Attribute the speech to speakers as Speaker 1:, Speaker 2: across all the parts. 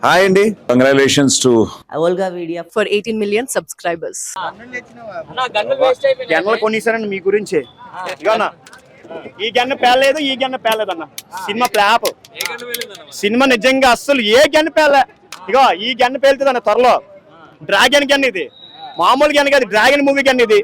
Speaker 1: Hi అండి, congratulations to
Speaker 2: Olga Media
Speaker 3: for 18 million subscribers.
Speaker 4: గన్నులు కొనిసారండి మీ గురించి. ఇగోనా ఈ గన్ను పేలేదు, ఈ గన్ను పేలేదన్న. Cinema flop. సినిమా నిజంగా అస్సలు ఏ గన్ను పేలే. ఇగో ఈ గన్ను పేలుతుంది అన్న త్వరలో. డ్రాగన్ గన్ ఇది, మామూలు గన్ కాదు, డ్రాగన్ మూవీ గన్ ఇది.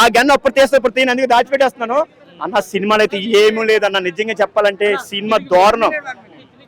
Speaker 4: ఆ గన్ను అప్పుడు తీస్తే ఇప్పుడు తీయను, అందుకు దాచిపెట్టేస్తున్నాను అన్న. సినిమాలు అయితే ఏమీ లేదన్న, నిజంగా చెప్పాలంటే సినిమా దారుణం,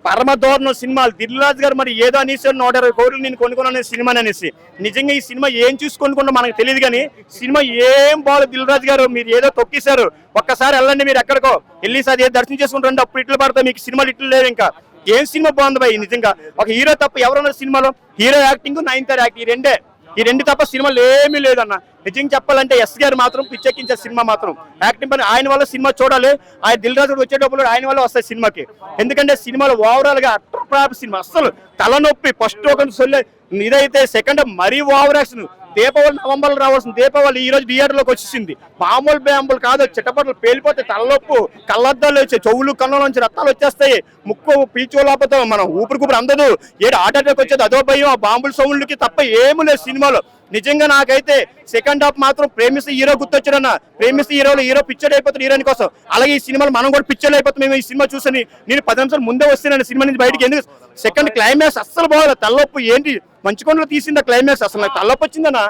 Speaker 4: పరమ దారుణం సినిమాలు. దిల్ రాజు గారు మరి ఏదో అనేసి 120 కోట్లు నేను కొనుక్కున్నాను సినిమా అనేసి. నిజంగా ఈ సినిమా ఏం చూసుకొనుకుంటా మనకు తెలియదు, కానీ సినిమా ఏం బాగాలేదు. దిల్ రాజు గారు మీరు ఏదో తొక్కేశారు. ఒక్కసారి వెళ్ళండి మీరు ఎక్కడికో వెళ్ళి సార్ ఏదో దర్శనం చేసుకుంటారండి, అప్పుడు ఇట్లు పడతాయి మీకు సినిమాలు ఇట్లు లేవు. ఇంకా ఏం సినిమా బాగుంది భయ్ నిజంగా. ఒక హీరో తప్ప ఎవరున్నారు సినిమాలో? హీరో యాక్టింగ్, నయనతార యాక్టింగ్, ఈ రెండు తప్ప సినిమాలు ఏమీ లేదన్న. నిజంగా చెప్పాలంటే ఎస్ గారు మాత్రం పిచ్చెక్కించారు సినిమా మాత్రం. యాక్టింగ్ పని ఆయన వల్ల సినిమా చూడాలి. ఆయన దిల్ రాజు వచ్చేటప్పుడు ఆయన వల్ల వస్తాయి సినిమాకి. ఎందుకంటే సినిమాలో ఓవరాల్ గా అట్టర్ ప్రాప్ సినిమా, అస్సలు తలనొప్పి. ఫస్ట్ ఒక సొల్లే ఇదైతే, సెకండ్ మరీ ఓవర్ యాక్షన్. దీపావళి నవంబర్ రావాల్సిన దీపావళి ఈ రోజు థియేటర్లోకి వచ్చేసింది. మామూలు బ్యాంబులు కాదు, చిట్టపట్లు పేలిపోతే తలనొప్పు, కళ్ళద్దాలు వచ్చాయి, చెవులు కళ్ళ నుంచి రక్తాలు వచ్చేస్తాయి, ముక్కు పీల్చుకోలేకపోతాం, మనం ఊపిరి కూపిరి అందదు. ఏడు హార్ట్ అటాక్ వచ్చేది అదో భయం, ఆ బాంబుల సౌండ్లకి తప్ప ఏమీ లేదు సినిమాలో. నిజంగా నాకైతే సెకండ్ హాఫ్ మాత్రం ప్రేమిస్తే హీరో గుర్తొచ్చాడన్న. ప్రేమిస్తే హీరో పిక్చర్ అయిపోతాడు హీరోయిన్ కోసం. అలాగే ఈ సినిమాలో మనం కూడా పిక్చర్ అయిపోతాం. మేము ఈ సినిమా చూసని నేను 10 నిమిషాలు ముందే వస్తున్నాను సినిమా నుంచి బయటికి. ఎందుకు సెకండ్ క్లైమాక్స్ అస్సలు బాగోలేదు. తలనొప్పి ఏంటి మంచుకొండలో తీసింది క్లైమాక్స్, అసలు నాకు తలనొప్పి వచ్చిందన్న.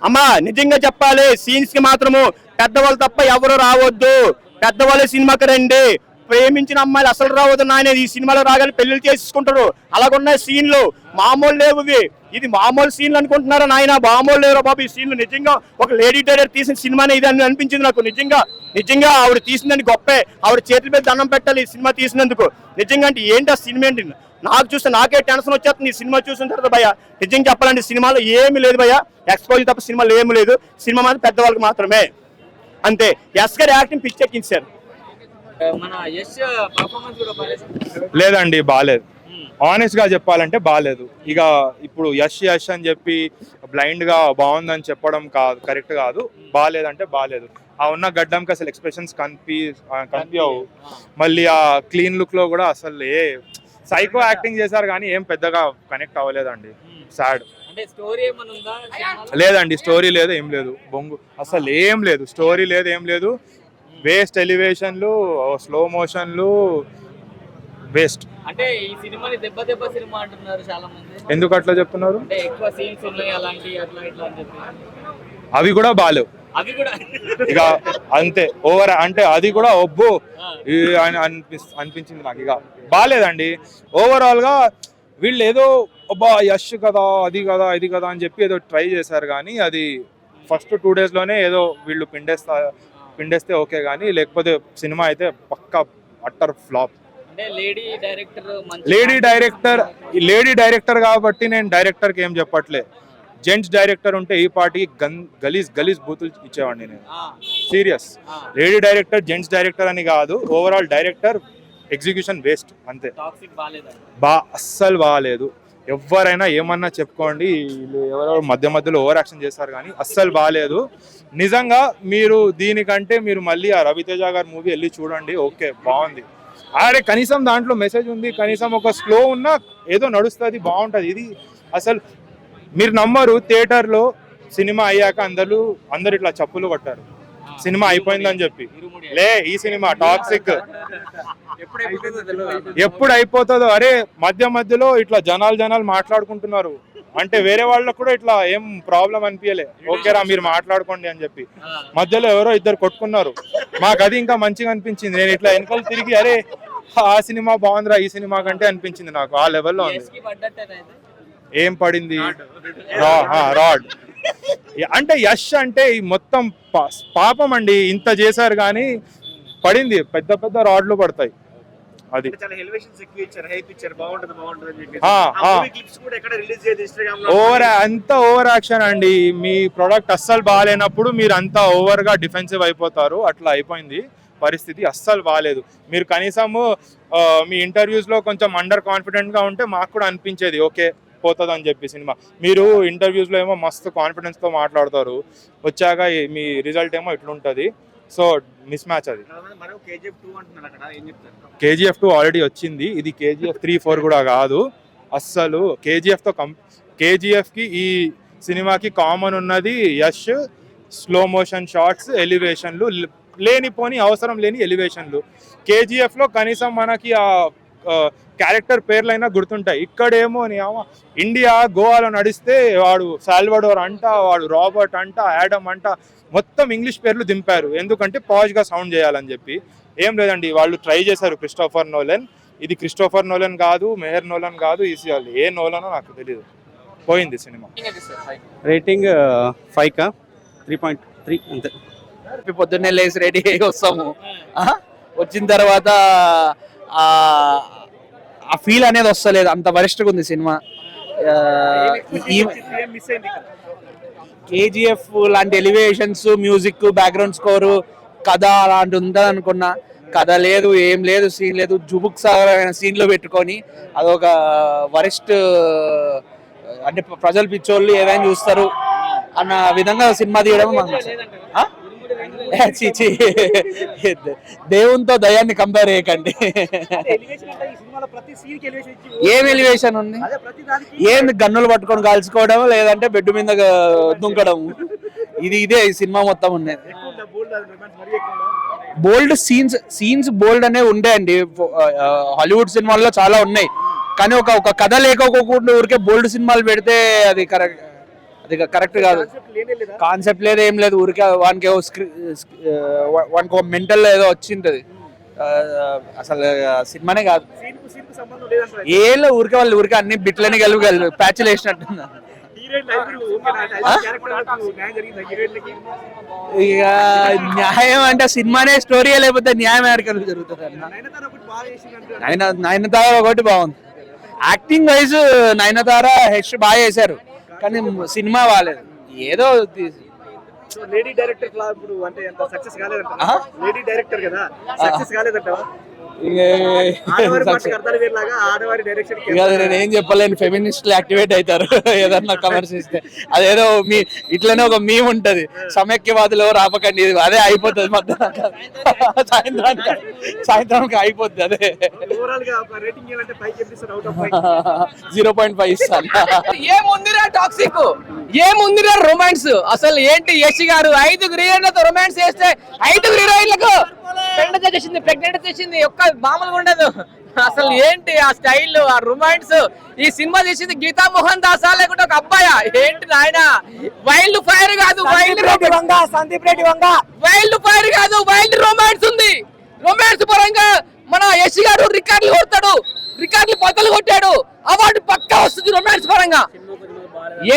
Speaker 4: అమ్మా నిజంగా చెప్పాలి, సీన్స్ కి మాత్రము పెద్దవాళ్ళు తప్ప ఎవరు రావద్దు, పెద్దవాళ్ళే సినిమాకి రండి. ప్రేమించిన అమ్మాయిలు అసలు రావద్దు నాయన. ఈ సినిమాలో రాగానే పెళ్లిళ్ళు చేసుకుంటారు, అలాగున్నాయి సీన్లు. మామూలు లేవు ఇవి. ఇది మామూలు సీన్లు అనుకుంటున్నారా నాయన? మామూలు లేవురా బాబు ఈ సీన్లు. నిజంగా ఒక లేడీ డైరెక్టర్ తీసిన సినిమానే ఇది అని అనిపించింది నాకు. నిజంగా ఆవిడ తీసిందని గొప్పే. ఆవిడ చేతుల మీద దండం పెట్టాలి ఈ సినిమా తీసినందుకు. నిజంగా అంటే ఏంటి ఆ సినిమా ఏంటి? నాకు చూస్తే నాకే టెన్షన్ వచ్చేస్తుంది ఈ సినిమా చూసిన తర్వాత భయ. నిజంగా చెప్పాలంటే సినిమాలో ఏమీ లేదు భయ, ఎక్స్పోజర్ తప్ప సినిమాలో ఏమీ లేదు. సినిమా మాత్రం పెద్దవాళ్ళకి మాత్రమే అంతే. ఎస్ గారు యాక్టింగ్ పిచ్చెక్కించారు.
Speaker 5: లేదండి, బాగాలేదు. ఆనెస్ట్ గా చెప్పాలంటే బాగాలేదు. ఇక ఇప్పుడు యష్ అని చెప్పి బ్లైండ్ గా బాగుందని చెప్పడం కాదు, కరెక్ట్ కాదు. బాగాలేదంటే బాగాలేదు. ఆ ఉన్న గడ్డంకి అసలు ఎక్స్ప్రెషన్స్ కనిపించవు. మళ్ళీ ఆ క్లీన్ లుక్ లో కూడా అసలు సైకో యాక్టింగ్ చేశారు, కానీ ఏం పెద్దగా కనెక్ట్ అవ్వలేదండి. సాడ్. లేదండి, స్టోరీ లేదు, ఏం లేదు. బొంగు అసలు ఏం లేదు, స్టోరీ లేదు, ఏం లేదు. వేస్ట్ ఎలివేషన్లు, స్లో మోషన్లు, వేస్ట్.
Speaker 2: అంటే ఈ సినిమాని దెబ్బ సినిమా అంటున్నారు చాలా మంది.
Speaker 5: ఎందుకు అట్లా చెప్తున్నారు?
Speaker 2: అంటే ఎక్కువ సీన్స్ ఉన్నాయి అలాంటి అట్లా ఇట్లా అని చెప్పి.
Speaker 5: అవి కూడా బాలేవు,
Speaker 2: అవి కూడా
Speaker 5: ఇక అంతే. ఓవర్ అంటే అది కూడా ఒబ్బు అనిపించింది నాకు. ఇక బాలేదండి. ఓవరాల్ గా వీళ్ళు ఏదో అబ్బా యష్ కదా, అది కదా, ఇది కదా అని చెప్పి ఏదో ట్రై చేశారు, కానీ అది ఫస్ట్ 2 days లోనే ఏదో వీళ్ళు పిండేస్తే ఓకే, కానీ లేకపోతే సినిమా అయితే పక్కా అట్టర్ ఫ్లాప్. లేడీ డైరెక్టర్ కాబట్టి నేను డైరెక్టర్కి ఏం చెప్పట్లే. జెంట్స్ డైరెక్టర్ ఉంటే ఈ పార్టీకి గలీజ్ బూతులు ఇచ్చేవాడిని నేను, serious. Lady director, gents director అని కాదు, ఓవరాల్ డైరెక్టర్ ఎగ్జిక్యూషన్ వేస్ట్ అంతే. అస్సలు బాగాలేదు. ఎవరైనా ఏమన్నా చెప్పుకోండి, ఎవరెవరు మధ్యలో ఓవర్ యాక్షన్ చేస్తారు, కానీ అస్సలు బాగాలేదు నిజంగా. మీరు దీనికంటే మీరు మళ్ళీ ఆ రవితేజ గారి మూవీ వెళ్ళి చూడండి, ఓకే బాగుంది. అరే కనీసం దాంట్లో మెసేజ్ ఉంది, కనీసం ఒక స్లో ఉన్నా ఏదో నడుస్తుంది, బాగుంటుంది. ఇది అసలు మీరు నమ్మరు, థియేటర్లో సినిమా అయ్యాక అందరు ఇట్లా చప్పులు కొట్టారు సినిమా అయిపోయిందని చెప్పి. ఈ సినిమా టాక్సిక్ ఎప్పుడు అయిపోతుందో. అరే మధ్యలో ఇట్లా జనాలు మాట్లాడుకుంటున్నారు అంటే వేరే వాళ్ళకు కూడా ఇట్లా ఏం ప్రాబ్లం అనిపించలే. ఓకేరా మీరు మాట్లాడుకోండి అని చెప్పి. మధ్యలో ఎవరో ఇద్దరు కొట్టుకున్నారు, మాకు అది ఇంకా మంచిగా అనిపించింది. నేను ఇట్లా వెనకాల తిరిగి అరే ఆ సినిమా బాగుందిరా ఈ సినిమా కంటే అనిపించింది నాకు. ఆ లెవెల్లో ఉంది. ఏం పడింది? రాడ్. అంటే యష్ అంటే ఈ మొత్తం పాపం అండి, ఇంత చేశారు కానీ పడింది, పెద్ద రాడ్లు పడతాయి. అది అంత ఓవర్ యాక్షన్ అండి. మీ ప్రొడక్ట్ అస్సలు బాగాలేనప్పుడు మీరు అంతా ఓవర్ గా డిఫెన్సివ్ అయిపోతారు. అట్లా అయిపోయింది పరిస్థితి, అస్సలు బాగాలేదు. మీరు కనీసము మీ ఇంటర్వ్యూస్ లో కొంచెం అండర్ కాన్ఫిడెంట్ గా ఉంటే మాకు కూడా అనిపించేది ఓకే పోతుంది అని చెప్పి సినిమా. మీరు ఇంటర్వ్యూస్ లో ఏమో మస్తు కాన్ఫిడెన్స్ తో మాట్లాడతారు, వచ్చాక మీ రిజల్ట్ ఏమో ఇట్లుంటది. సో మిస్ మ్యాచ్ అది.
Speaker 4: మరో కేజీఎఫ్ 2 అంటున్నారు అక్కడ, ఏం చెప్తారు?
Speaker 5: కేజీఎఫ్ 2 ఆల్రెడీ వచ్చింది, ఇది కేజీఎఫ్ 3-4 కూడా కాదు అస్సలు. కేజీఎఫ్కి ఈ సినిమాకి కామన్ ఉన్నది యష్ స్లో మోషన్ షాట్స్, ఎలివేషన్లు, లేనిపోని అవసరం లేని ఎలివేషన్లు. కేజీఎఫ్లో కనీసం మనకి ఆ క్యారెక్టర్ పేర్లైనా గుర్తుంటాయి. ఇక్కడేమో ఇండియా గోవాలో నడిస్తే వాడు సాల్వడోర్ అంట, వాడు రాబర్ట్ అంట, యాడమ్ అంట, మొత్తం ఇంగ్లీష్ పేర్లు దింపారు. ఎందుకంటే పాజ్గా సౌండ్ చేయాలని చెప్పి. ఏం లేదండి, వాళ్ళు ట్రై చేశారు క్రిస్టోఫర్ నోలన్. ఇది క్రిస్టోఫర్ నోలన్ కాదు, మెహర్ నోలన్ కాదు, ఏ నోలనో నాకు తెలియదు. పోయింది సినిమా.
Speaker 6: రేటింగ్ 5కా 3.3 అంతే.
Speaker 7: పొద్దున్నే లేచి రెడీ అయ్యి వస్తాము. వచ్చిన తర్వాత ఆ ఫీల్ అనేది వస్తలేదు, అంత వరిష్ఠగా ఉంది సినిమా. కేజీఎఫ్ లాంటి ఎలివేషన్స్, మ్యూజిక్, బ్యాక్గ్రౌండ్ స్కోరు, కథ అలాంటి ఉంటుంది అనుకున్నా. కథ లేదు, ఏం లేదు, సీన్ లేదు. జుబుక్ సాగరమైన సీన్లో పెట్టుకొని అదొక వరిష్ఠ, అంటే ప్రజలు పిచ్చోళ్ళు ఏదైనా చూస్తారు అన్న విధంగా సినిమా తీయడం దేవునితో దయాన్ని కంపేర్ చేయకండి. ఏం ఎలివేషన్ ఉంది? ఏంది గన్నులు పట్టుకొని కాల్చుకోవడం, లేదంటే బెడ్ మీద దుంకడం, ఇదే ఈ సినిమా మొత్తం ఉన్నది. బోల్డ్ సీన్స్ బోల్డ్ అనేవి ఉంటాయండి. హాలీవుడ్ సినిమాల్లో చాలా ఉన్నాయి, కానీ ఒక కథ లేకోకుండా ఊరికే బోల్డ్ సినిమాలు పెడితే అది కరెక్ట్ కాదు. కాన్సెప్ట్ లేదు, ఏం లేదు. ఊరికే వానికి ఒక మెంటల్ ఏదో వచ్చింటది. అసలు సినిమానే కాదు. ఏలో ఊరికే అన్ని బిట్లని కలిపి ప్యాచ్లు వేసినట్టుంది. ఇక న్యాయం అంటే సినిమానే స్టోరీ, లేకపోతే న్యాయం ఎక్కడికి జరుగుతుంది అన్న. నయనతార ఒకటి బాగుంది. యాక్టింగ్ వైజ్ నయనతార హెచ్ బాగా చేశారు, కానీ సినిమా బాగాలేదు. ఏదో
Speaker 4: లేడీ డైరెక్టర్ ఇప్పుడు అంటే ఎంత సక్సెస్ కాలేదంట. లేడీ డైరెక్టర్ కదా, సక్సెస్ కాలేదంట.
Speaker 7: నేను ఏం చెప్పలేను, ఫెమినిస్టులు యాక్టివేట్ అవుతారు ఏదన్నా కమర్స్ ఇస్తే. అదేదో ఇట్లనే ఒక మీమ్ ఉంటది, సమైక్యవాదులు రాపకండి, అదే అయిపోతుంది మధ్యాహ్నం సాయంత్రానికి అయిపోద్ది. అదే 0.5 ఇస్తాను.
Speaker 2: ఏముందిరా టాక్సిక్, ఏముందిరా రొమాన్స్? అసలు ఏంటి యశ్ గారు 5 హీరోయిన్లతో రొమాన్స్ చేస్తే 5 హీరోయిన్లకు ప్రెగ్నెంట్ చేసింది, ఒక్క మామూలుగా ఉండదు. అసలు ఏంటి ఆ స్టైల్, ఆ రొమాన్స్? ఈ సినిమా చేసింది గీతా మోహన్ దాసా లేకుంటే ఒక అబ్బాయా? ఏంటి నాయన? వైల్డ్ ఫైర్ కాదు, వైల్డ్ ఫైర్ కాదు, వైల్డ్ రొమాన్స్ ఉంది. రొమాన్స్ పరంగా మన యశ్ గారు రికార్డులు కొడతాడు, రికార్డులు బద్దలు కొట్టాడు. అవార్డు పక్కా వస్తుంది రొమాన్స్ పరంగా.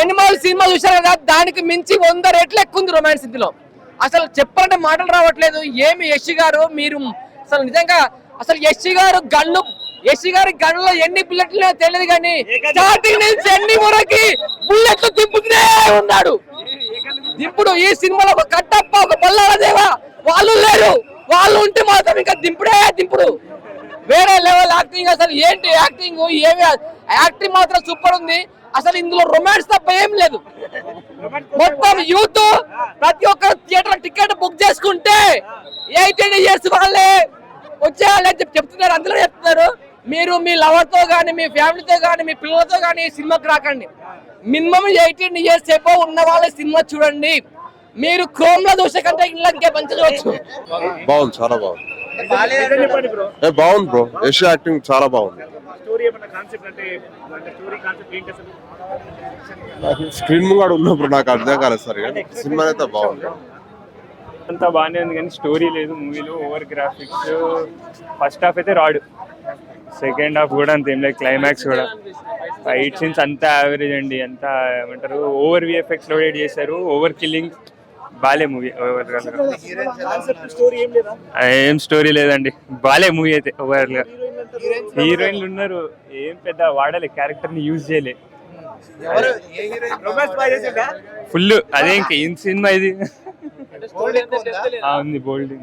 Speaker 2: ఎనిమల్ సినిమా చూసారు కదా, దానికి మించి 100 రెట్లు ఎక్కువ ఉంది రొమాన్స్ ఇందులో. అసలు చెప్పాలంటే మాటలు రావట్లేదు. ఏమి యశ్ గారు, మీరు అసలు నిజంగా అసలు యశ్ గారి గన్లో ఎన్ని బుల్లెట్లు తెలియదు, కానీ స్టార్టింగ్ నుంచి ఎన్ని వరకు బుల్లెట్లు దింపుతూనే ఉన్నాడు. దింపుడు ఈ సినిమాలో ఒక కట్టప్ప, ఒక బల్లాదేవా వాళ్ళు లేరు, వాళ్ళు ఉంటే మాత్రం ఇంకా దింపుడు. వేరే లెవెల్ యాక్టింగ్. అసలు ఏంటి యాక్టింగ్? ఏమి యాక్టింగ్ మాత్రం సూపర్ ఉంది. అసలు ఇందులో రొమాన్స్ తప్ప ఏం లేదు. మొత్తం యూత్ ప్రతి ఒక్కరు థియేటర్ టికెట్ బుక్ చేసుకుంటే 18 years వాళ్ళే వచ్చేయాలని చెప్తున్నారు, అందులో చెప్తున్నారు. మీరు మీ లవర్ తో గానీ, మీ ఫ్యామిలీతో గానీ, మీ పిల్లలతో గానీ సినిమాకి రాకండి. మినిమం 18 years ఎబో ఉన్న వాళ్ళ సినిమా చూడండి. మీరు క్రోమ్ లో చూసే కంటే ఇళ్ళకే పంచవచ్చు.
Speaker 8: బాగుంది, చాలా బాగుంది. బాగుంది బ్రో, యశ్ యాక్టింగ్ చాలా బాగుంది. స్క్రీన్ ముంగడు ఉన్నప్పుడు నాకు అర్థం కాలేదు సరిగా. సినిమా అయితే బాగుంది,
Speaker 9: అంతా బాగానే ఉంది, కానీ స్టోరీ లేదు మూవీలో. Over graphics. ఫస్ట్ హాఫ్ అయితే రాడు, సెకండ్ హాఫ్ కూడా అంత ఏం లేదు. క్లైమాక్స్ కూడా ఫైట్ సీన్స్ అంతా యావరేజ్ అండి. అంతా ఏమంటారు, ఓవర్ విఎఫ్ఎక్స్ లోడెడ్ చేశారు, ఓవర్ కిల్లింగ్. బాలే మూవీ ఓవర్ గా. ఏం స్టోరీ లేదండి, బాలే మూవీ అయితే ఓవర్ గా. హీరోయిన్లు ఉన్నారు, ఏం పెద్ద వాడలే, క్యారెక్టర్ ని యూజ్ చేయలే ఫుల్. అదే ఇంకా ఏం సినిమా ఇది ఉంది, బోల్డ్.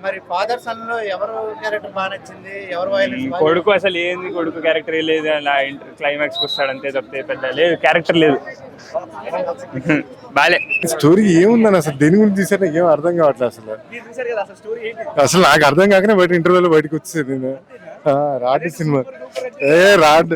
Speaker 10: మరి ఫాదర్ సన్ లో ఎవరు క్యారెక్టర్ బాగా నచ్చింది, ఎవరు వైలెన్స్
Speaker 9: కొడుకు అసలు ఏంది, కొడుకు క్యారెక్టర్ లేదు, అలా క్లైమాక్స్ వస్తాడు అంతే తప్పితే పెద్ద లేదు, క్యారెక్టర్ లేదు. బాలే.
Speaker 11: స్టోరీ ఏముందని అసలు దేని గురించి తీసారో ఏం అర్థం కావట్లేదు అసలు. అసలు నాకు అర్థం కాకనే బయట ఇంటర్వ్యూలో బయటకు వచ్చేది నేను. Rod cinema rod